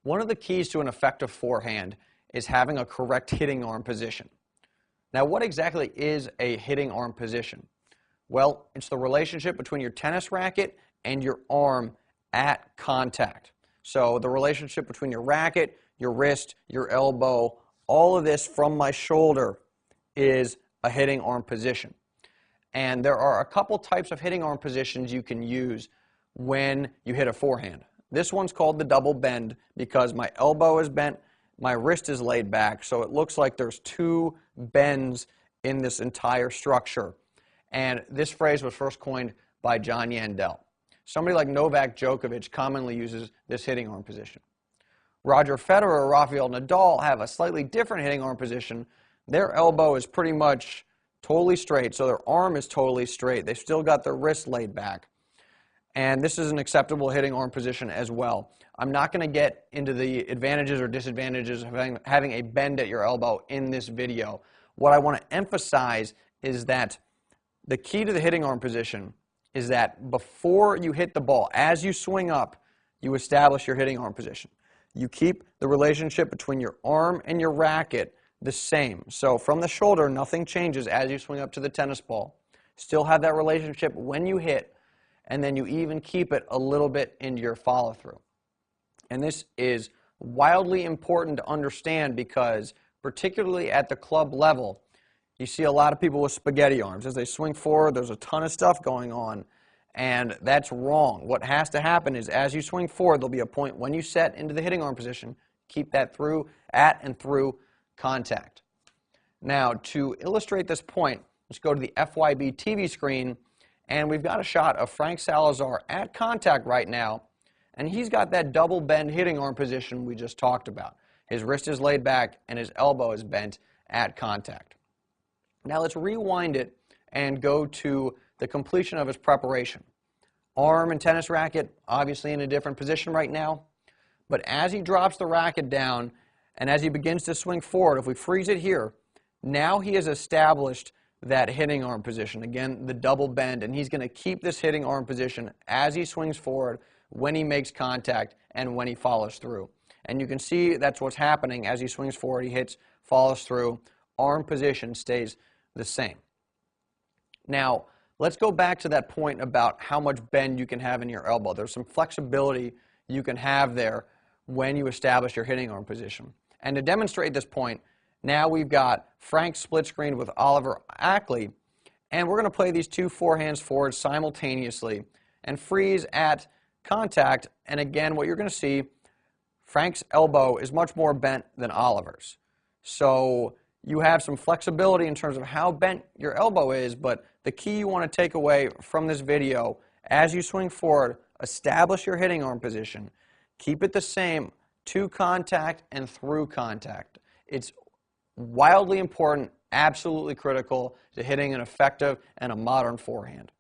One of the keys to an effective forehand is having a correct hitting arm position. Now, what exactly is a hitting arm position? Well, it's the relationship between your tennis racket and your arm at contact. So the relationship between your racket, your wrist, your elbow, all of this from my shoulder is a hitting arm position. And there are a couple types of hitting arm positions you can use when you hit a forehand. This one's called the double bend because my elbow is bent, my wrist is laid back, so it looks like there's two bends in this entire structure. And this phrase was first coined by John Yandel. Somebody like Novak Djokovic commonly uses this hitting arm position. Roger Federer or Rafael Nadal have a slightly different hitting arm position. Their elbow is pretty much totally straight, so their arm is totally straight. They've still got their wrist laid back. And this is an acceptable hitting arm position as well. I'm not going to get into the advantages or disadvantages of having a bend at your elbow in this video. What I want to emphasize is that the key to the hitting arm position is that before you hit the ball, as you swing up, you establish your hitting arm position. You keep the relationship between your arm and your racket the same. So from the shoulder, nothing changes as you swing up to the tennis ball. Still have that relationship when you hit, and then you even keep it a little bit into your follow-through. And this is wildly important to understand because, particularly at the club level, you see a lot of people with spaghetti arms. As they swing forward, there's a ton of stuff going on, and that's wrong. What has to happen is as you swing forward, there'll be a point when you set into the hitting arm position, keep that at and through contact. Now, to illustrate this point, let's go to the FYB TV screen, and we've got a shot of Frank Salazar at contact right now, and he's got that double bend hitting arm position we just talked about. His wrist is laid back and his elbow is bent at contact. Now let's rewind it and go to the completion of his preparation. Arm and tennis racket obviously in a different position right now, but as he drops the racket down and as he begins to swing forward, if we freeze it here, now he has established that hitting arm position. Again, the double bend, and he's going to keep this hitting arm position as he swings forward, when he makes contact, and when he follows through. And you can see that's what's happening as he swings forward, he hits, follows through, arm position stays the same. Now, let's go back to that point about how much bend you can have in your elbow. There's some flexibility you can have there when you establish your hitting arm position. And to demonstrate this point, now we've got Frank split screened with Oliver Ackley, and we're going to play these two forehands forward simultaneously and freeze at contact. And again, what you're going to see, Frank's elbow is much more bent than Oliver's. So you have some flexibility in terms of how bent your elbow is, but the key you want to take away from this video, as you swing forward, establish your hitting arm position. Keep it the same to contact and through contact. It's wildly important, absolutely critical to hitting an effective and a modern forehand.